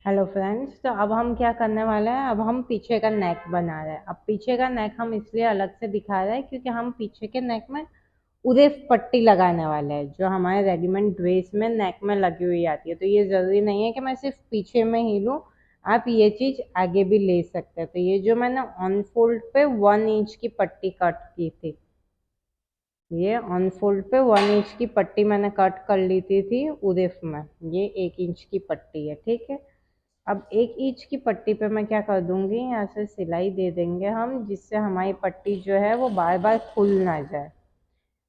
Hello friends, तो अब हम क्या करने वाले हैं। अब हम पीछे का नेक बना रहे हैं। अब पीछे का नेक हम इसलिए अलग से दिखा रहे हैं क्योंकि हम पीछे के नेक में उरे पट्टी लगाने वाले हैं जो हमारे रेडीमेड ड्रेस में नेक में लगी हुई आती है। तो ये ज़रूरी नहीं है कि मैं सिर्फ पीछे में ही लूँ, आप ये चीज़ आगे भी ले सकते हैं। तो ये जो मैंने ऑन फोल्ड पे 1 इंच की पट्टी कट की थी, ये ऑन फोल्ड पे 1 इंच की पट्टी मैंने कट कर ली थी उरेफ में। ये 1 इंच की पट्टी है, ठीक है। अब 1 इंच की पट्टी पे मैं क्या कर दूंगी, यहाँ से सिलाई दे देंगे हम, जिससे हमारी पट्टी जो है वो बार बार खुल ना जाए।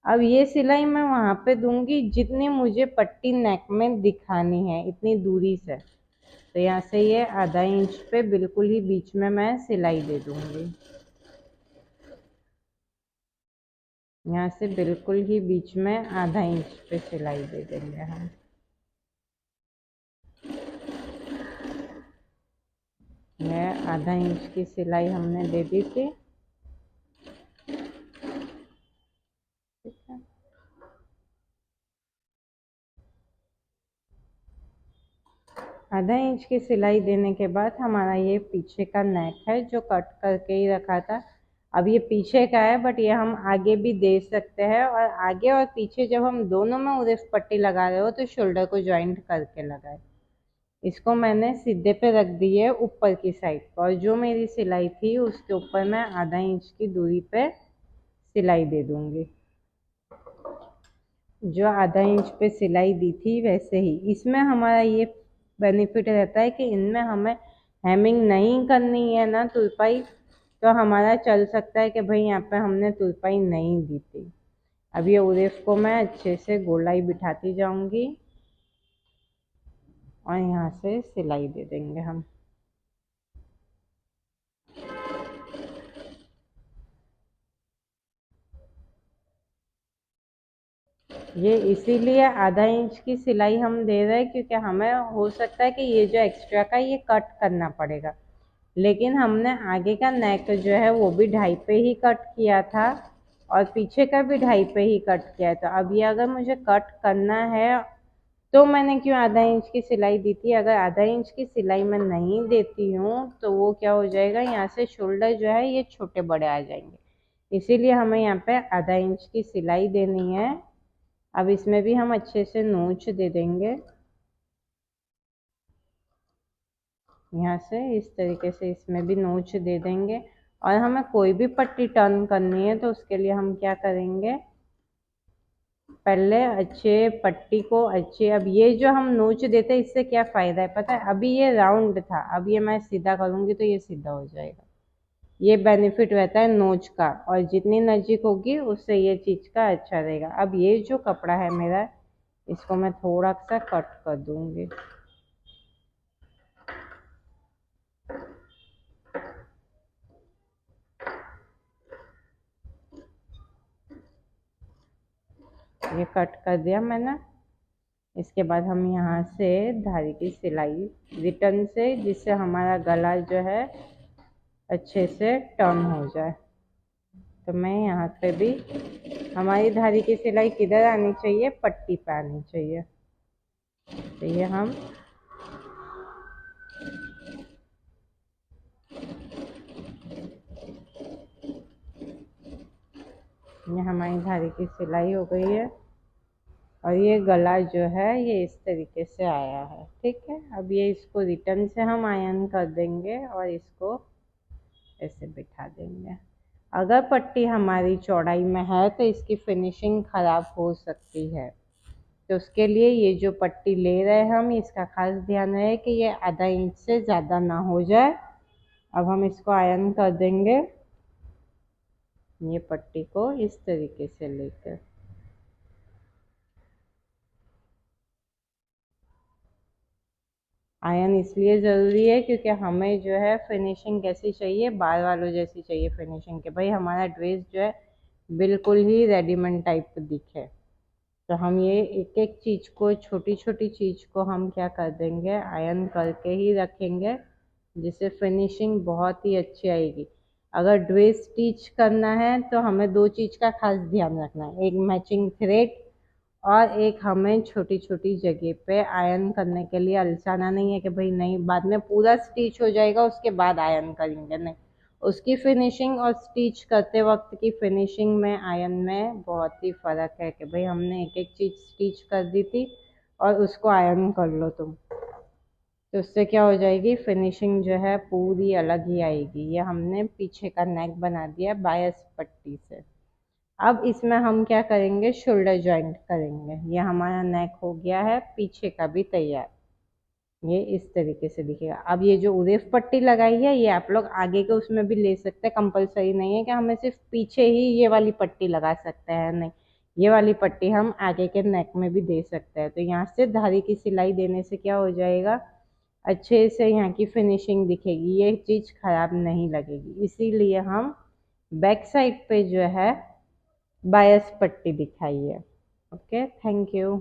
अब ये सिलाई मैं वहां पे दूंगी जितनी मुझे पट्टी नेक में दिखानी है, इतनी दूरी से। तो यहाँ से ये आधा इंच पे बिल्कुल ही बीच में मैं सिलाई दे दूंगी। यहाँ से बिल्कुल ही बीच में आधा इंच पे सिलाई दे देंगे हम। ये आधा इंच की सिलाई हमने दे दी थी, ठीक है। आधा इंच की सिलाई देने के बाद हमारा ये पीछे का नेक है जो कट करके ही रखा था। अब ये पीछे का है, बट ये हम आगे भी दे सकते हैं। और आगे और पीछे जब हम दोनों में उरेफ पट्टी लगा रहे हो तो शोल्डर को ज्वाइंट करके लगाए। इसको मैंने सीधे पे रख दी है ऊपर की साइड पर, और जो मेरी सिलाई थी उसके ऊपर मैं आधा इंच की दूरी पे सिलाई दे दूंगी। जो आधा इंच पे सिलाई दी थी वैसे ही इसमें हमारा ये बेनिफिट रहता है कि इनमें हमें हेमिंग नहीं करनी है ना तुरपाई। तो हमारा चल सकता है कि भाई यहाँ पे हमने तुरपाई नहीं दी थी। अब ये उरेफ को मैं अच्छे से गोलाई बिठाती जाऊंगी और यहाँ से सिलाई दे देंगे हम। ये इसीलिए आधा इंच की सिलाई हम दे रहे हैं क्योंकि हमें हो सकता है कि ये जो एक्स्ट्रा का ये कट करना पड़ेगा। लेकिन हमने आगे का नेक जो है वो भी 2.5 पे ही कट किया था और पीछे का भी 2.5 पे ही कट किया था। अब ये अगर मुझे कट करना है तो मैंने क्यों आधा इंच की सिलाई दी थी। अगर आधा इंच की सिलाई मैं नहीं देती हूँ तो वो क्या हो जाएगा, यहाँ से शोल्डर जो है ये छोटे बड़े आ जाएंगे। इसीलिए हमें यहाँ पे आधा इंच की सिलाई देनी है। अब इसमें भी हम अच्छे से नोच दे देंगे, यहाँ से इस तरीके से इसमें भी नोच दे देंगे। और हमें कोई भी पट्टी टर्न करनी है तो उसके लिए हम क्या करेंगे, पहले अच्छे पट्टी को अच्छे, अब ये जो हम नोच देते हैं इससे क्या फ़ायदा है पता है। अभी ये राउंड था, अब ये मैं सीधा करूँगी तो ये सीधा हो जाएगा। ये बेनिफिट रहता है नोच का, और जितनी नज़दीक होगी उससे ये चीज़ का अच्छा रहेगा। अब ये जो कपड़ा है मेरा, इसको मैं थोड़ा सा कट कर दूँगी। ये कट कर दिया मैंने। इसके बाद हम यहाँ से धारी की सिलाई रिटर्न से, जिससे हमारा गला जो है अच्छे से टर्न हो जाए। तो मैं यहाँ पे भी, हमारी धारी की सिलाई किधर आनी चाहिए, पट्टी पे आनी चाहिए। तो ये हम ये हमारी धारी की सिलाई हो गई है और ये गला जो है ये इस तरीके से आया है, ठीक है। अब ये इसको रिटर्न से हम आयन कर देंगे और इसको ऐसे बिठा देंगे। अगर पट्टी हमारी चौड़ाई में है तो इसकी फिनिशिंग ख़राब हो सकती है। तो उसके लिए ये जो पट्टी ले रहे हैं हम, इसका खास ध्यान रहे कि ये आधा इंच से ज़्यादा ना हो जाए। अब हम इसको आयरन कर देंगे, ये पट्टी को इस तरीके से लेकर। आयरन इसलिए ज़रूरी है क्योंकि हमें जो है फिनिशिंग कैसी चाहिए, बार वालों जैसी चाहिए फिनिशिंग, के भाई हमारा ड्रेस जो है बिल्कुल ही रेडीमेड टाइप दिखे। तो हम ये एक एक चीज़ को, छोटी छोटी चीज़ को हम क्या कर देंगे, आयरन करके ही रखेंगे, जिससे फिनिशिंग बहुत ही अच्छी आएगी। अगर ड्रेस स्टिच करना है तो हमें दो चीज़ का खास ध्यान रखना है, एक मैचिंग थ्रेड और एक हमें छोटी छोटी जगह पे आयरन करने के लिए अलसाना नहीं है कि भाई नहीं बाद में पूरा स्टिच हो जाएगा उसके बाद आयरन करेंगे, नहीं। उसकी फिनिशिंग और स्टिच करते वक्त की फिनिशिंग में आयरन में बहुत ही फ़र्क है कि भाई हमने एक एक चीज़ स्टिच कर दी थी और उसको आयरन कर लो तुम, तो उससे क्या हो जाएगी, फिनिशिंग जो है पूरी अलग ही आएगी। ये हमने पीछे का नेक बना दिया बायस पट्टी से। अब इसमें हम क्या करेंगे, शोल्डर जॉइंट करेंगे। ये हमारा नेक हो गया है, पीछे का भी तैयार। ये इस तरीके से दिखेगा। अब ये जो उरेफ पट्टी लगाई है ये आप लोग आगे के उसमें भी ले सकते हैं, कंपलसरी नहीं है कि हमें सिर्फ पीछे ही ये वाली पट्टी लगा सकते हैं, नहीं। ये वाली पट्टी हम आगे के नेक में भी दे सकते हैं। तो यहाँ से धारी की सिलाई देने से क्या हो जाएगा, अच्छे से यहाँ की फिनिशिंग दिखेगी, ये चीज़ खराब नहीं लगेगी। इसीलिए हम बैक साइड पे जो है बायस पट्टी दिखाई है। Okay, thank you.